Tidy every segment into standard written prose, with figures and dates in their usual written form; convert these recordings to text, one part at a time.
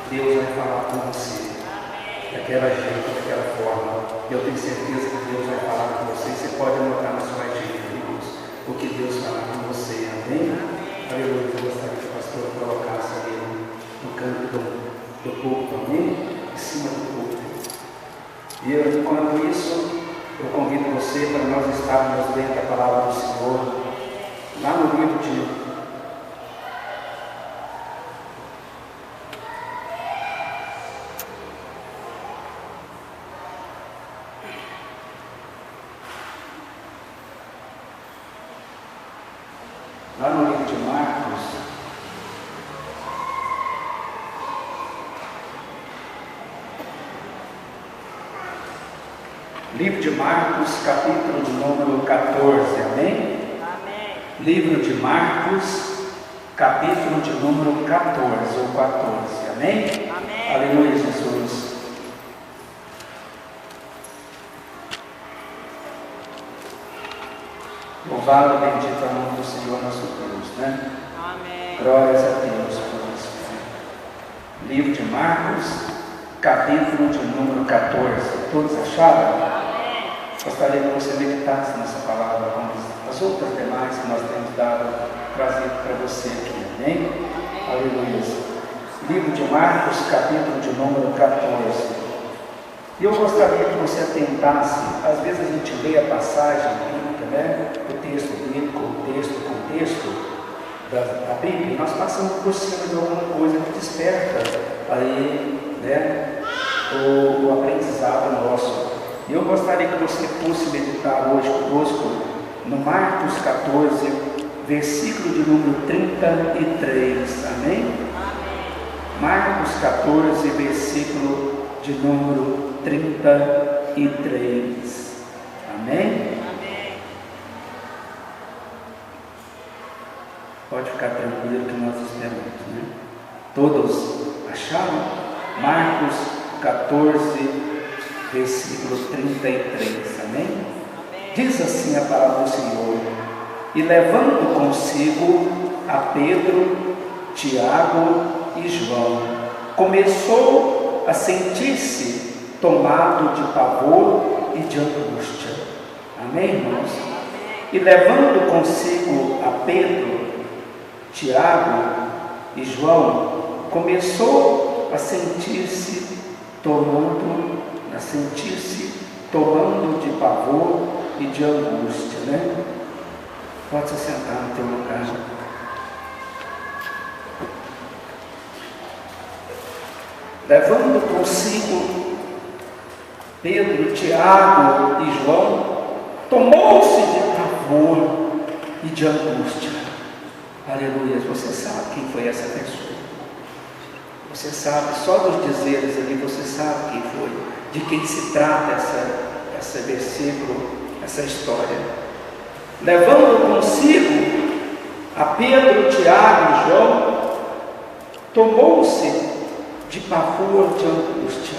Deus vai falar com você, daquela jeito, daquela forma. Eu tenho certeza que Deus vai falar com você. Você pode anotar na sua agenda, irmãos, o que Deus falar com você. Amém? Aleluia. Eu gostaria que o pastor colocasse ali no canto do púlpito, amém? Em cima do púlpito. E enquanto isso, eu convido você para nós estarmos lendo a palavra do Senhor, lá no livro de Marcos, livro de Marcos, capítulo de número 14, amém? Amém. Livro de Marcos, capítulo de número 14 ou 14, amém? Amém. Aleluia, Jesus. Louvado e bendito é o nome do Senhor nosso Deus, né? Amém. Glórias a Deus por isso. Livro de Marcos, capítulo de número 14. Todos acharam? Amém. Gostaria que você meditasse nessa palavra como as outras demais que nós temos trazido para você aqui, amém? Aleluia. Livro de Marcos, capítulo de número 14. E eu gostaria que você atentasse, às vezes a gente lê a passagem bíblica, né? O texto bíblico, o contexto da Bíblia, e nós passamos por cima de alguma coisa que desperta aí, né? O aprendizado nosso. E eu gostaria que você fosse meditar hoje conosco no Marcos 14, versículo de número 33, amém? Marcos 14, versículo de número 33. Amém? Amém. Pode ficar tranquilo que nós esperamos, né? Todos acharam? Marcos 14, versículo 33. Amém? Amém. Diz assim a palavra do Senhor: e levando consigo a Pedro, Tiago e João, começou a sentir-se tomado de pavor e de angústia. Amém, irmãos? E levando consigo a Pedro, Tiago e João, começou a sentir-se tomando de pavor e de angústia, né? Pode se sentar no teu lugar. Levando consigo Pedro, Tiago e João, tomou-se de pavor e de angústia. Aleluia. Você sabe quem foi essa pessoa. Você sabe, só dos dizeres ali, você sabe quem foi, de quem se trata esse versículo, essa história. Levando consigo a Pedro, Tiago e João, tomou-se de pavor, de angústia,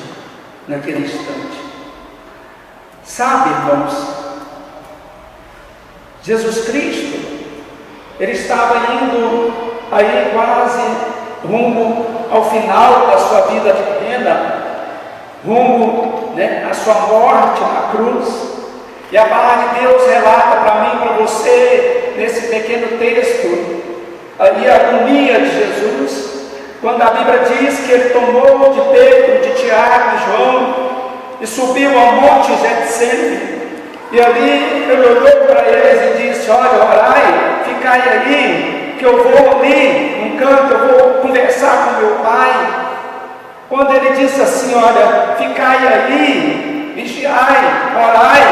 naquele instante. Sabe, irmãos, Jesus Cristo, ele estava indo aí quase rumo ao final da sua vida terrena, rumo, né, à sua morte na cruz. E a palavra de Deus relata para mim e para você, nesse pequeno texto, ali a agonia de Jesus, quando a Bíblia diz que ele tomou de Pedro, de Tiago e João e subiu ao monte Getsemane, e ali ele olhou para eles e disse: olha, orai, ficai aí, que eu vou ali num canto, eu vou conversar com meu Pai. Quando ele disse assim: olha, ficai ali, vigiai, orai,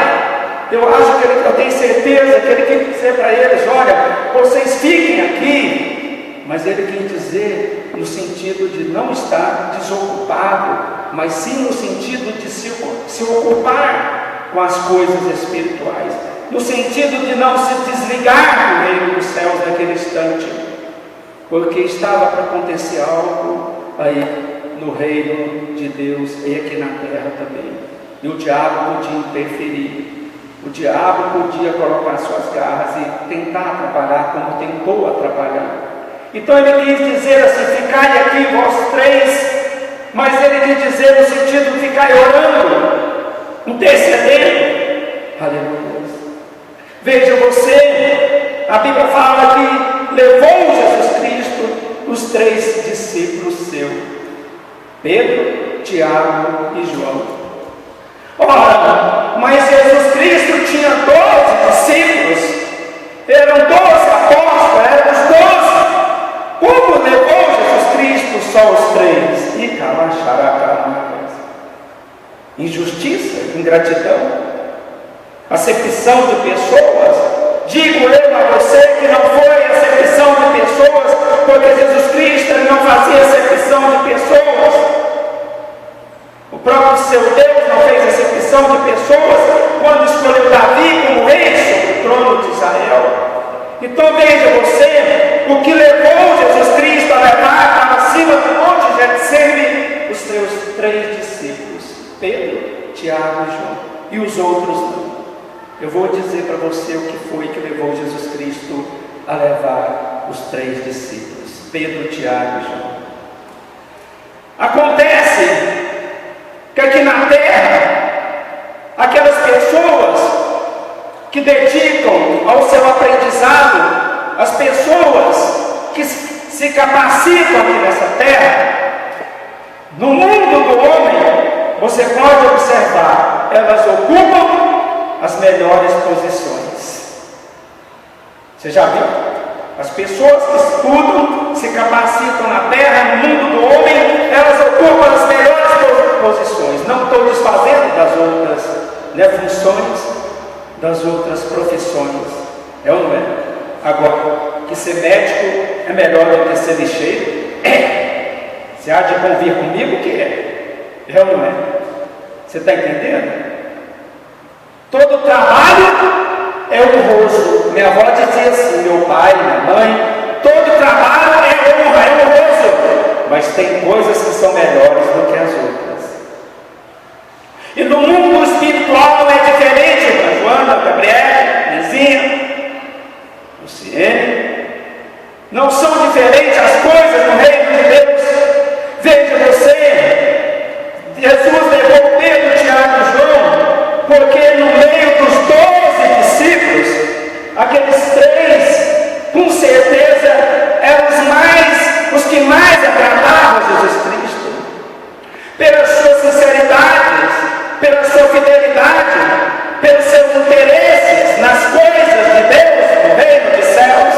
eu acho que eu tenho certeza que ele quer dizer para eles: olha, vocês fiquem aqui, mas ele quer dizer no sentido de não estar desocupado, mas sim no sentido de se ocupar com as coisas espirituais, no sentido de não se desligar do reino dos céus naquele instante, porque estava para acontecer algo aí no reino de Deus e aqui na terra também. E o diabo podia interferir, o diabo podia colocar suas garras e tentar atrapalhar, como tentou atrapalhar. Então ele quis dizer assim: ficai aqui vós três, de dizer no sentido de ficar orando, intercedendo. Aleluia. Veja você, a Bíblia fala que levou Jesus Cristo os 3 discípulos seus, Pedro, Tiago e João. Ora, mas Jesus Cristo tinha 12 discípulos, eram 12 apóstolos, eram os 12. Como levou Jesus Cristo só os 3? E calacharacaramas. Injustiça, ingratidão, acepção de pessoas. Digo eu a você que não foi acepção de pessoas, porque Jesus Cristo não fazia acepção de pessoas. O próprio seu Deus não fez acepção de pessoas quando escolheu Davi como rei sobre o trono de Israel. Então veja você, o que levou Jesus Cristo a levar para cima do monte Getsemane os seus 3 discípulos, Pedro, Tiago e João, e os outros não. Eu vou dizer para você o que foi que levou Jesus Cristo a levar os 3 discípulos, Pedro, Tiago e João. Acontece que aqui na terra, aquelas pessoas que dedicam ao seu aprendizado, as pessoas que se capacitam aqui nessa terra, no mundo do homem, você pode observar, elas ocupam as melhores posições. Você já viu? As pessoas que estudam, se capacitam na terra, no mundo do homem, elas ocupam as melhores posições. Não estou desfazendo das outras funções, das outras profissões. É ou não é? Agora, que ser médico é melhor do que ser lixeiro? É. Você há de convir comigo que é. É ou não é? Você está entendendo? Todo trabalho é honroso. Minha avó dizia assim, meu pai, minha mãe, todo trabalho é honra, é honroso. Mas tem coisas que são melhores do que as outras. E no mundo espiritual não é diferente, irmã Joana, Gabriela, Nezinha, Luciene. Não são diferentes as coisas no reino de Deus. Veja você, Jesus levou Pedro, Tiago e João, porque no meio dos 12 discípulos, aqueles 3, com certeza, eram os que mais agradavam a Jesus Cristo, pelas suas sinceridades, pela sua fidelidade, pelos seus interesses nas coisas de Deus, no reino dos céus,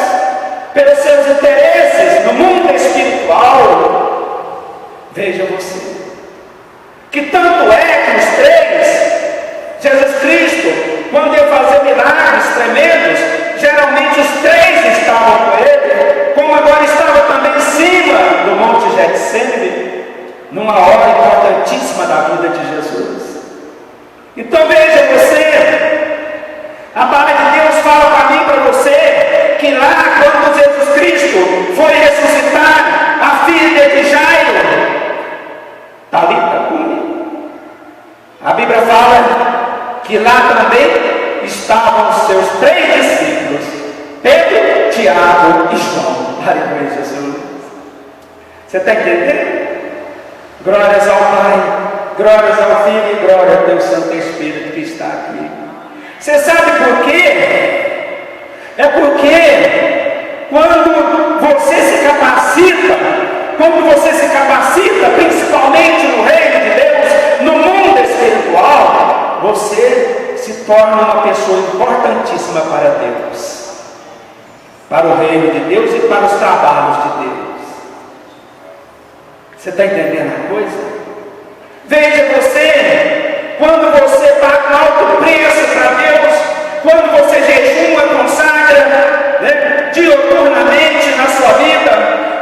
pelos seus interesses no mundo espiritual. Veja você, que tanto é que os 3, Jesus Cristo, quando ia fazer milagres tremendos, geralmente os 3 estavam com ele, como agora estava também em cima do monte Getsemane, numa hora importantíssima da vida de Jesus. Então veja você, a palavra de Deus fala para mim e para você, que lá quando Jesus Cristo foi ressuscitar a filha de Jairo, Talita Cumi, a Bíblia fala que lá também estavam os seus 3 discípulos, Pedro, Tiago e João. Aleluia, Jesus. Você está entendendo? Glórias ao Pai, glórias ao Filho e glória ao Deus Santo Espírito que está aqui. Você sabe por quê? É porque quando você se capacita, principalmente no reino de Deus, no mundo espiritual, você se torna uma pessoa importantíssima para Deus, para o reino de Deus e para os trabalhos de Deus. Você está entendendo a coisa? Veja você, quando você paga alto preço para Deus, quando você jejuma, consagra, diuturnamente na sua vida,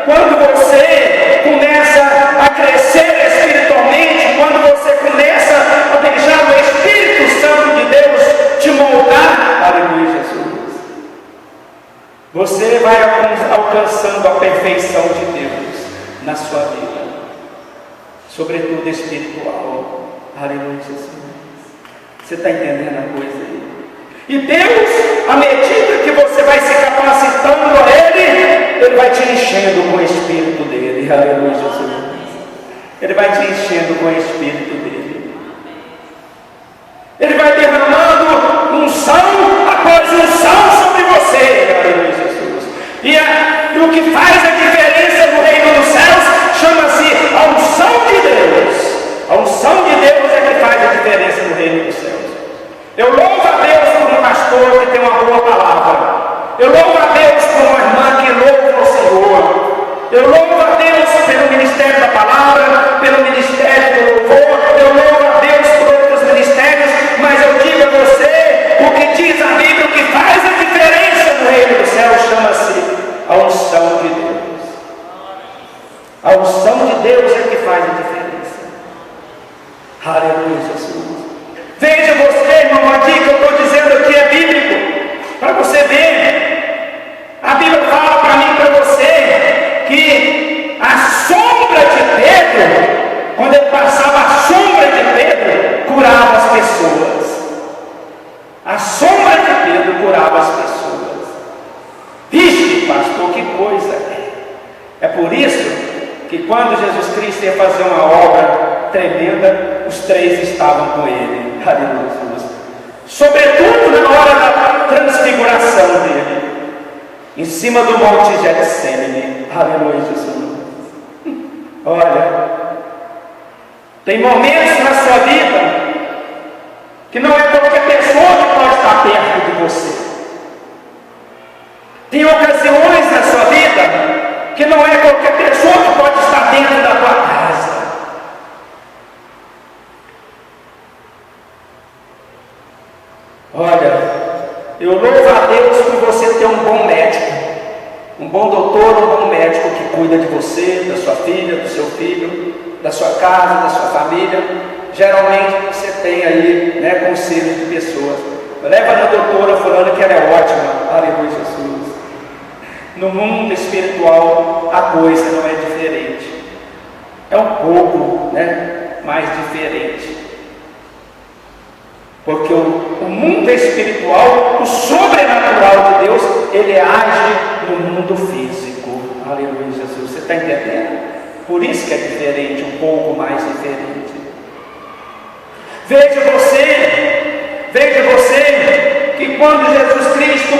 quando você começa a crescer espiritualmente, quando você começa a deixar o Espírito Santo de Deus te moldar, aleluia, Jesus, você vai alcançando a perfeição de Deus na sua vida, sobretudo espiritual. Aleluia, Jesus. Você está entendendo a coisa aí? E Deus, à medida que você vai se capacitando a Ele vai te enchendo com o Espírito dele. Aleluia, Jesus. Ele vai te enchendo com o Espírito dele. Ele vai derramando unção após unção sobre você, aleluia, Jesus. E o que faz a diferença no reino dos céus chama-se a unção de Deus. A unção de Deus é que faz a diferença no reino dos céus. Eu louvo a Deus por um pastor que tem uma boa palavra. Eu louvo a Deus por uma irmã que louva ao Senhor. Eu louvo a Deus pelo ministério da palavra, pelo ministério do louvor. Eu louvo a Deus por outros ministérios. Mas eu digo a você, o que diz a Bíblia, o que faz a diferença no reino dos céus chama-se a unção de Deus. A unção de Deus é que faz a diferença. Aleluia, Jesus. Veja você, irmão, uma dica que eu estou dizendo aqui é bíblico, para você ver. A Bíblia fala para mim e para você que a sombra de Pedro, quando ele passava a sombra de Pedro, curava as pessoas. A sombra de Pedro curava as pessoas. Vixe, pastor, que coisa é! É por isso que quando Jesus Cristo ia fazer uma obra tremenda, os três estavam com ele. Aleluia, Jesus. Sobretudo na hora da transfiguração dele, em cima do monte Getsemane. Aleluia, Jesus. Olha, tem momentos na sua vida que não é qualquer pessoa que pode estar perto de você. Tem ocasiões na sua vida que não é qualquer pessoa que pode estar dentro da tua casa. Olha, eu louvo a Deus por você ter um bom médico, um bom doutor, um bom médico que cuida de você, da sua filha, do seu filho, da sua casa, da sua família. Geralmente você tem aí, né, conselhos de pessoas. Leva na doutora fulana que ela é ótima. Aleluia, Jesus. No mundo espiritual a coisa não é diferente. É um pouco, né, mais diferente. Porque o mundo espiritual, o sobrenatural de Deus, ele age no mundo físico. Aleluia, Jesus. Você está entendendo? Por isso que é diferente, um pouco mais diferente. Veja você, que quando Jesus Cristo,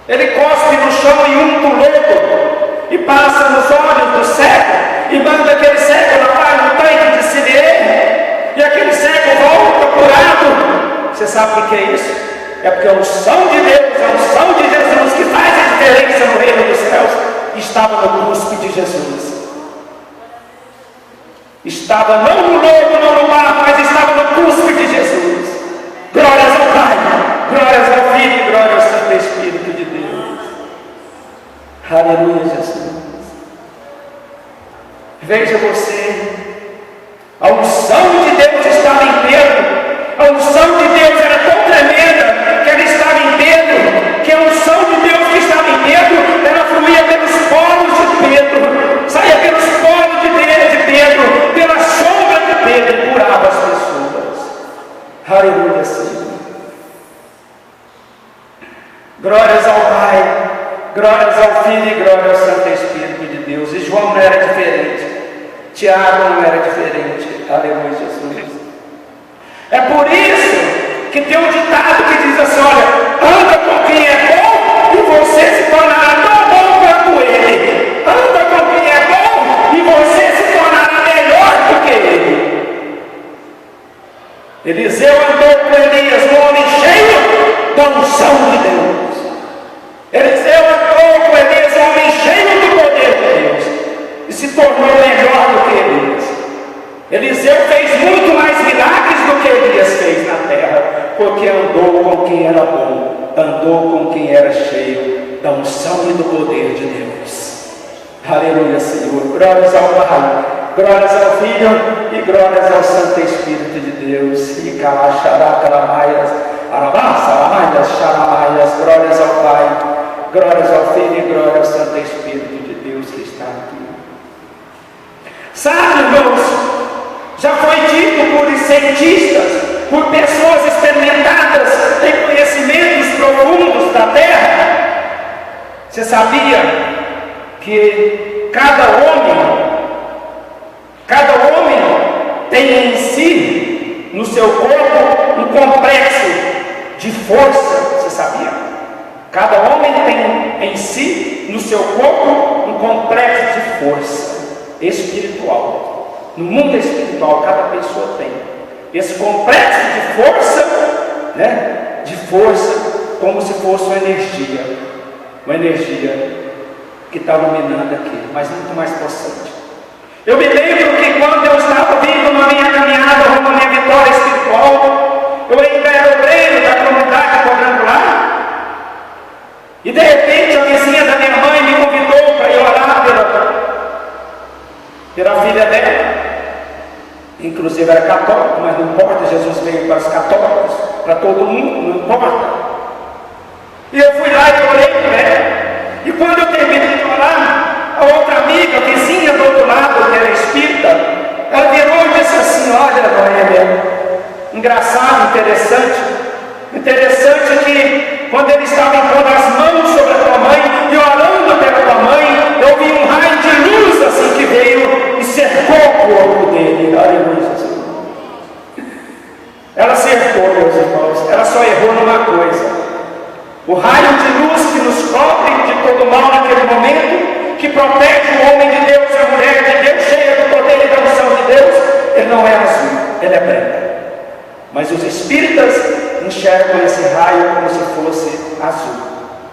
ele cospe no chão e unta o lodo, e passa nos olhos do cego, e manda aquele cego lavar no tanque de Siloé, e aquele cego volta curado. Você sabe o que é isso? É porque a unção de Deus, a unção de Jesus, que faz a diferença no reino dos céus, estava no cuspe de Jesus. Estava não no lodo, não no mar, mas estava no cuspe de Jesus. Glórias ao Pai, glórias ao Filho e glórias ao Santo Espírito de Deus. Aleluia, Jesus. Veja você, a unção de Deus estava em Pedro. A unção de Deus era tão tremenda que ela estava em Pedro, que a unção de Deus que estava em Pedro, ela fluía pelos poros de Pedro, saía pelos poros de Pedro, pela sombra de Pedro, e curava as pessoas. Aleluia, Senhor. Glórias ao Pai, glórias ao Filho e glórias ao Santo Espírito de Deus. E João não era diferente, Tiago não era diferente. Aleluia, Jesus. É por isso que tem um ditado que diz assim: olha, anda com quem é bom e você se tornará tão bom quanto ele. Anda com quem é bom e você se tornará melhor do que ele. Eliseu andou com Elias, um homem cheio da unção de Deus. Eliseu andou com Elias, um homem cheio do poder de Deus, e se tornou melhor do que Elias. Eliseu fez muito mais milagres do que Elias fez na terra, porque andou com quem era bom, andou com quem era cheio da unção e do poder de Deus. Aleluia, Senhor. Glórias ao Pai, glórias ao Filho e glórias ao Santo Espírito de Deus. E calaxaracalamaias, arabassalamaias, xaramaias. Glórias ao Pai, glórias ao Filho e glórias ao Santo Espírito de Deus que está aqui. Sabe, irmãos, já foi dito por cientistas, por pessoas experimentadas em conhecimentos profundos da Terra. Você sabia que cada tem em si, no seu corpo, um complexo de força. Você sabia? Cada homem tem em si, no seu corpo, um complexo de força espiritual. No mundo espiritual, cada pessoa tem esse complexo de força, né? De força, como se fosse uma energia que está iluminando aqui, mas muito mais possante. Eu me lembro que quando eu estava vindo na minha caminhada rumo à minha vitória espiritual, eu ainda era obreiro da comunidade quadrangular, e de repente a vizinha da minha mãe me convidou para ir orar pela filha dela. Inclusive era católico, mas não importa, Jesus veio para os católicos, para todo mundo, não importa. E eu fui lá e orei por ela. E quando eu terminei de orar, a outra amiga, a vizinha do outro lado, que era espírita, ela virou e disse assim: olha, Noêmia, engraçado, interessante que quando ele estava impondo as mãos sobre a tua mãe e orando pela tua mãe, eu vi um raio de luz assim que veio e cercou o corpo dele. Aleluia. Ela cercou, meus irmãos, ela só errou numa coisa. O raio de luz que nos cobre de todo mal naquele momento, que protege o homem de Deus e a mulher de Deus, cheia do poder e da unção de Deus, ele não é azul, ele é branco. Mas os espíritas enxergam esse raio como se fosse azul,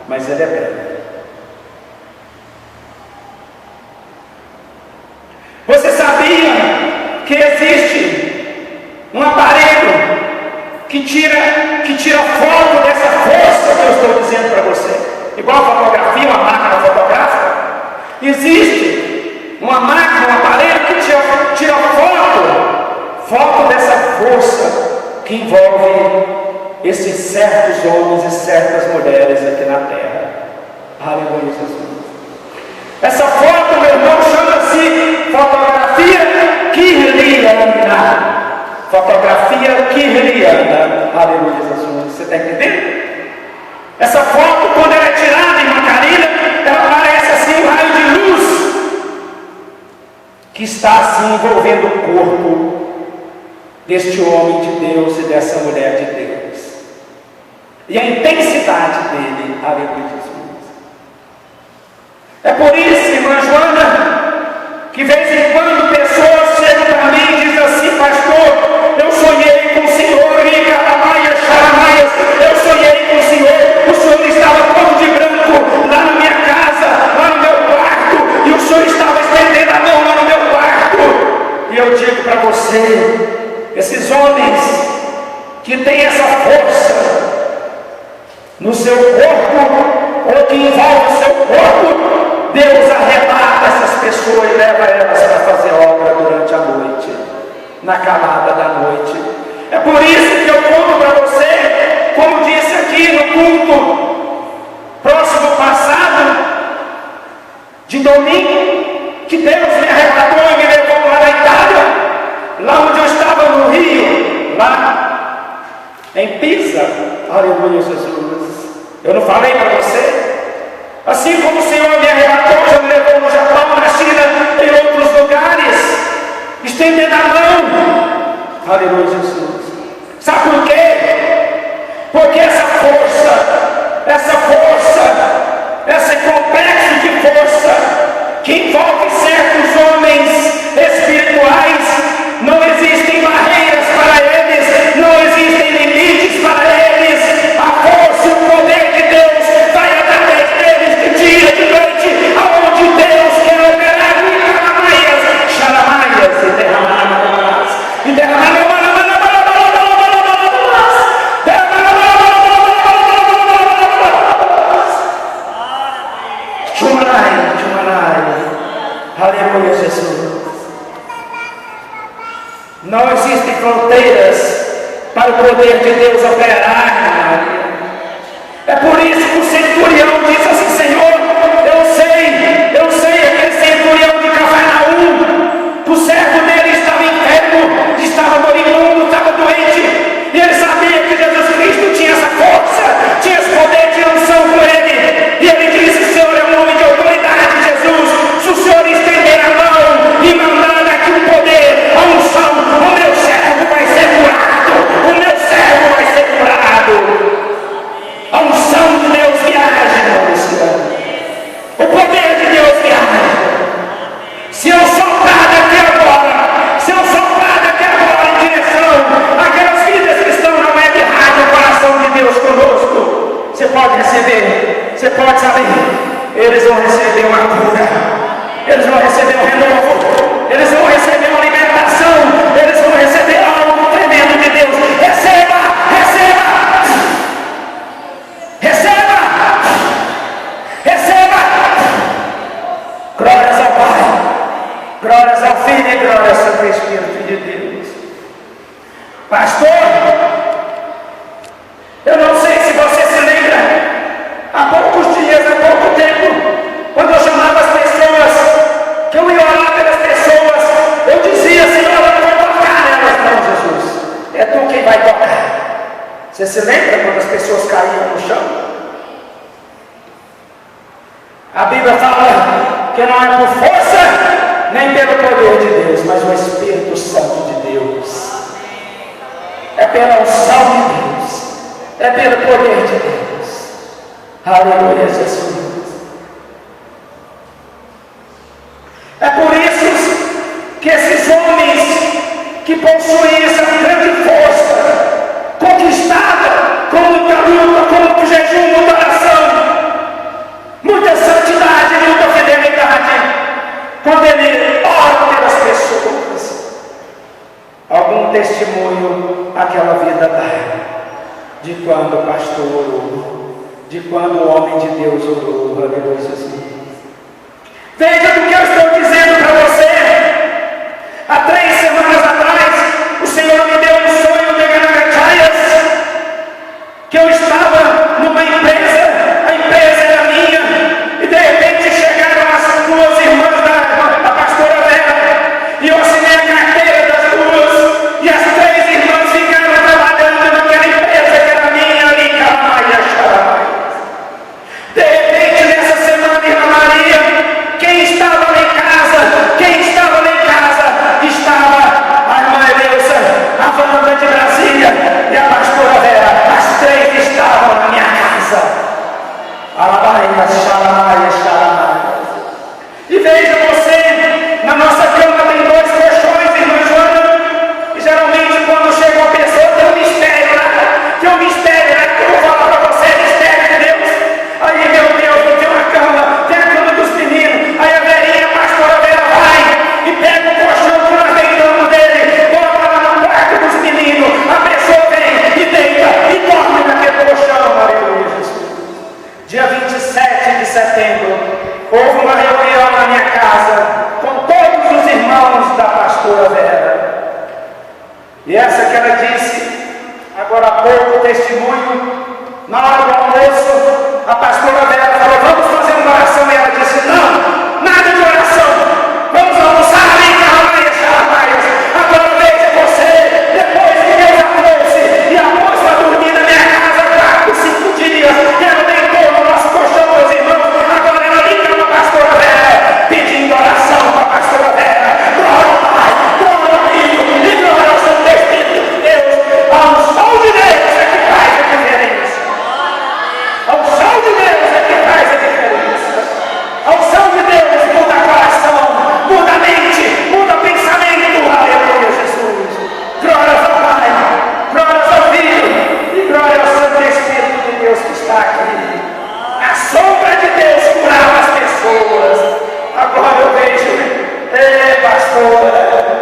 mas ele é branco. Você sabia que existe um aparelho que tira foto dessa força que eu estou dizendo para você? Igual a fotografia, uma máquina fotográfica. Existe uma máquina, um aparelho que tira foto dessa força que envolve esses certos homens e certas mulheres aqui na terra. Aleluia, Jesus. Essa foto, meu irmão, chama-se fotografia kirliana. Fotografia kirliana. Aleluia, Jesus. Você está entendendo? Essa foto, quando ela é tirada em uma carilha, ela parece assim um raio de luz que está assim envolvendo o corpo deste homem de Deus e dessa mulher de Deus. E a intensidade dele. Aleluia, Jesus. É por isso, irmã Joana, que de vez em quando pessoas chegam para mim e dizem assim: pastor, eu sonhei com o Senhor, eu sonhei com o Senhor estava todo de branco lá na minha casa, lá no meu quarto, e o Senhor estava estendendo a mão lá no meu quarto. E eu digo para você, esses homens que têm essa força no seu corpo, ou que envolve o seu corpo, Deus arrebata essas pessoas e leva elas para fazer obra durante a noite, na calada da noite. É por isso que eu conto para você, como disse aqui no culto próximo passado, de domingo, que Deus me arrebatou e me levou lá na Itália, lá onde eu estava no Rio, lá em Pisa. Aleluia, Jesus. Eu não falei para você? Assim como o Senhor me arrebatou, já me levou no Japão, na China, em outros lugares, estendendo a mão. Aleluia, Jesus. Sabe por quê? Porque esse complexo de força que envolve certos homens espirituais, não existem barreiras para eles, não existem limites para eles. A força e o poder de Deus vai através deles de dia, de noite, aonde Deus quer operar em xaramaias e derramadas, e derramadas. Aleluia, Jesus. Não existem fronteiras para o poder de Deus operar. É por isso que o centurião disse assim: Senhor, eu sei, aquele centurião de Cafarnaum, o servo dele estava enfermo, estava moribundo, estava doente, e ele sabia que Jesus Cristo tinha essa força, tinha esse poder de unção com ele, e ele disse: Senhor, é um homem de autoridade, Jesus, se o Senhor estender a mão e mandar aqui o poder, a unção, o meu Você se lembra quando as pessoas caíam no chão? A Bíblia fala que não é por força, nem pelo poder de Deus, mas o Espírito Santo de Deus. É pela unção de Deus, é pelo poder de Deus. Aleluia, Jesus. É por isso que esses homens que possuem essa grande força, conquistada com muita luta, com muito jejum, muita oração, muita santidade, muita fidelidade, quando ele ora pelas pessoas, algum testemunho aquela vida dá, de quando o pastor orou, de quando o homem de Deus orou. Aleluia, Jesus. Veja do que eu estou dizendo para você. Há 3 semanas atrás, o Senhor me deu um sonho de Ganagachaias, que eu estava numa empresa, a empresa era minha, e de repente chegaram as 2 irmãs da pastora Vera, e eu assinei a carteira das 2, e as 3 irmãs ficaram trabalhando naquela empresa que era minha, ali em Camaia, Xaramai. De repente, nessa semana, irmã Maria, quem estava lá em casa, estava a irmã Eleusa, a Wanda de Brasília e a pastora Vera. As 3 estavam na minha casa. Arabaia, Xaramai, Xaramai. E veja você, na nossa cama tem 2 colchões, irmã Joana, e geralmente quando chega uma pessoa tem um mistério lá, que eu vou falar para você, mistério de Deus. Aí, meu Deus, não tem uma cama, tem a cama dos meninos. Aí a Verinha, a pastora Vera, vai e pega o colchão que nós deitamos dele, bota lá no quarto dos meninos. A pessoa vem e deita e dorme naquele colchão. Aleluia, Jesus. Dia 27 de setembro, houve uma reunião na minha casa com todos os irmãos da pastora Vera. E essa que ela disse, agora há pouco, testemunho, na hora do almoço, a pastora Vera falou: vamos fazer uma oração. E ela disse: não, nada de oração, vamos almoçar ali em Camaia, Xaramai. Agora veja você, depois que Deus a trouxe e a pôs para dormir na minha casa 4, 5 dias, que ela deitou no nosso colchão, meus irmãos. Agora ela liga para a pastora Vera, pedindo oração para a pastora Vera. Glória ao Pai, glória ao Filho e glória ao Santo Espírito de Deus. A unção de Deus é que faz a diferença. A unção de Deus é que faz a diferença. A unção de Deus muda coração, muda mente, muda pensamento. Aleluia, Jesus. Glórias ao Pai, glórias ao Filho e glória ao Santo Espírito de Deus que está aqui. A sombra de Deus curava as pessoas. Agora eu vejo, pastor,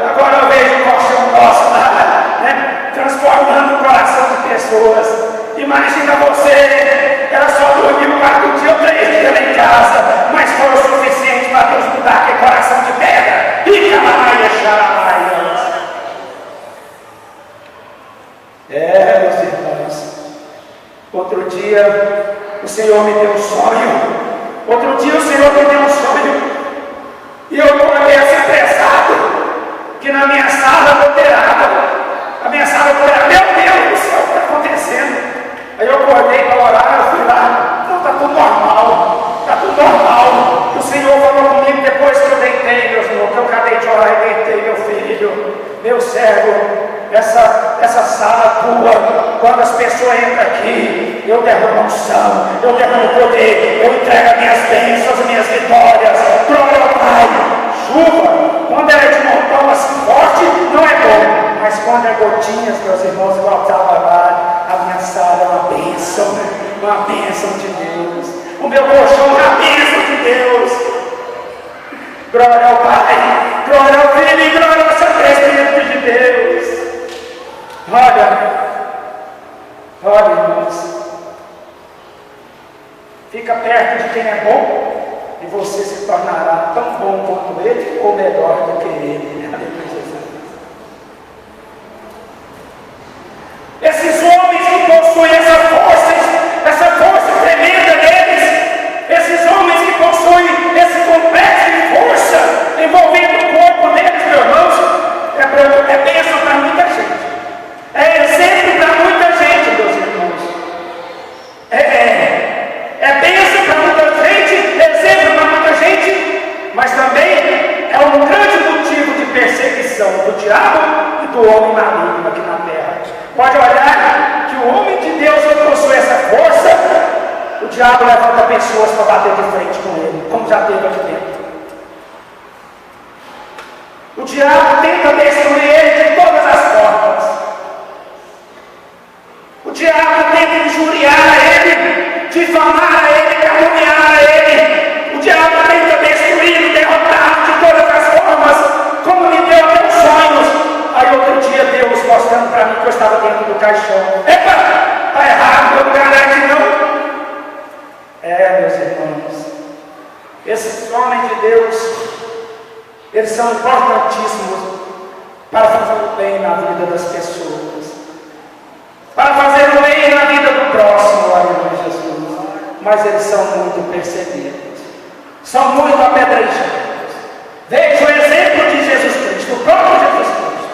agora eu vejo o colchão nosso lá, né, transformando o coração de pessoas. Imagina você, ela só dormiu 4 dias ou 3 dias lá em casa, mas foi o suficiente para Deus mudar aquele coração de pedra. E Camaia, Xaramai. Meus irmãos, outro dia o Senhor me deu um sonho. Outro dia o Senhor me deu um sonho. E eu acordei assim apressado, que na minha sala moderada, meu Deus do céu, o que está acontecendo? Aí eu acordei para orar, eu fui lá, não, está tudo normal, está tudo normal. O Senhor falou comigo depois que eu deitei, meus irmãos, que eu acabei de orar e deitei meu filho, meu servo. Essa sala tua, quando as pessoas entram aqui, eu derramo unção, eu derramo poder, eu entrego as minhas bênçãos, as minhas vitórias. Glória ao Pai. Chuva, quando ela é de montão assim forte, não é bom, mas quando é gotinhas, meus irmãos, igual estava lá, a minha sala é uma bênção de Deus. O meu colchão é uma bênção de Deus. Glória ao Pai, glória ao Filho e glória ao Santo Espírito de Deus. Olha, irmãos, fica perto de quem é bom e você se tornará tão bom quanto ele ou melhor do que ele. Esses homens que possuem essa força tremenda deles, esses homens que possuem esse complexo de força envolvendo o corpo deles, do diabo e do homem maligno aqui na terra. Pode olhar que o homem de Deus não possui essa força, o diabo levanta pessoas para bater de frente com ele, como já teve aqui dentro. O diabo tenta destruir ele de todas as formas. O diabo tenta injuriar a ele, difamar a ele, caluniar a ele. O diabo tenta destruir, derrotar de todas as formas, como me deu até os sonhos. Aí outro dia Deus mostrando para mim que eu estava dentro do caixão. Epa, está errado, meu lugar é aqui não. Meus irmãos, esses homens de Deus, eles são importantíssimos para fazer o bem na vida das pessoas, para fazer o bem na vida do próximo, aleluia, Jesus. Mas eles são muito perseguidos, são muito apedrejados. Veja o exemplo de Jesus Cristo, o próprio Jesus Cristo.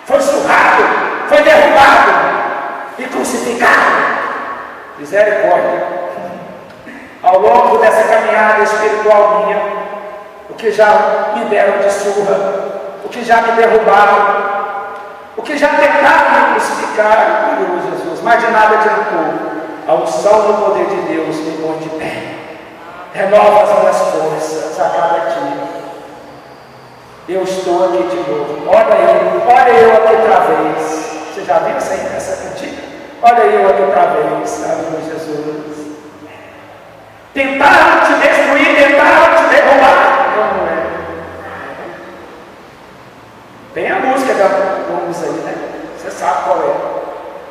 Foi surrado, foi derrubado e crucificado. Misericórdia. Ao longo dessa caminhada espiritual minha, o que já me deram de surra, o que já me derrubaram, o que já tentaram me crucificar, aleluia, Jesus, mas de nada adiantou. A unção do poder de Deus me põe de pé, renova as minhas forças a cada dia. Eu estou aqui de novo. Olha eu aqui outra vez. Você já viu essa cantiga? Olha eu aqui outra vez, aleluia, Jesus. Tentaram te destruir, tentaram te derrubar. Como é? Tem a música da Gomes aí, né? Você sabe qual é.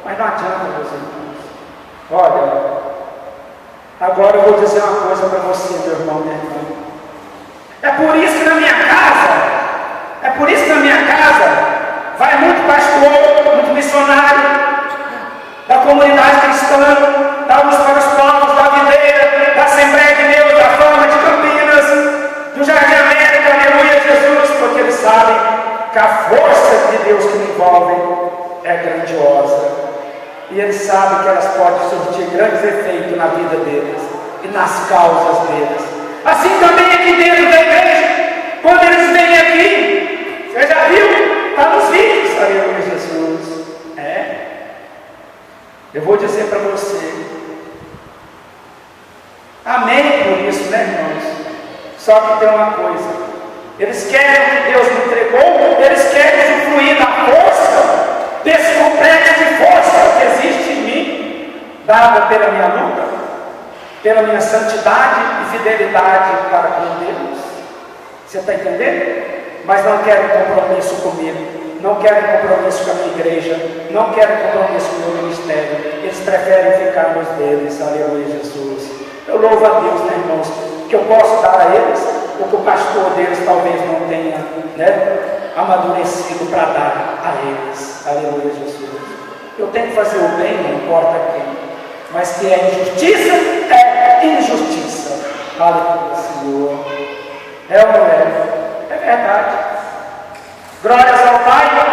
Mas não adianta, meus irmãos. Olha, agora eu vou dizer uma coisa para você, meu irmão, minha irmã. É por isso que na minha casa, vai muito pastor, muito missionário da comunidade cristã, da Luz para os Povos, da Videira, da Assembleia de Deus, da Forma de Campinas, do Jardim América, aleluia, Jesus, porque eles sabem que a força de Deus que me envolve é grandiosa. E eles sabem que elas podem surtir grandes efeitos na vida deles e nas causas deles. Assim também aqui dentro da igreja, quando eles vêm aqui, você já viu? Está nos vídeos, aleluia, Jesus. Eu vou dizer para você, amém por isso, né, irmãos? Só que tem uma coisa, eles querem o que Deus me entregou, eles querem usufruir da força, desse complexo de força que existe em mim, dada pela minha luta, pela minha santidade e fidelidade para com Deus. Você está entendendo? Mas não querem compromisso comigo, não querem compromisso com a minha igreja, não querem compromisso com o meu ministério. Eles preferem ficar nos deles, aleluia, Jesus. Eu louvo a Deus, né, irmãos, que eu posso dar a eles o que o pastor deles talvez não tenha, né, amadurecido para dar a eles, aleluia, Jesus. Eu tenho que fazer o bem, não importa quem, mas que é injustiça, é injustiça, aleluia, Senhor. É ou não é? É verdade. Glórias ao Pai.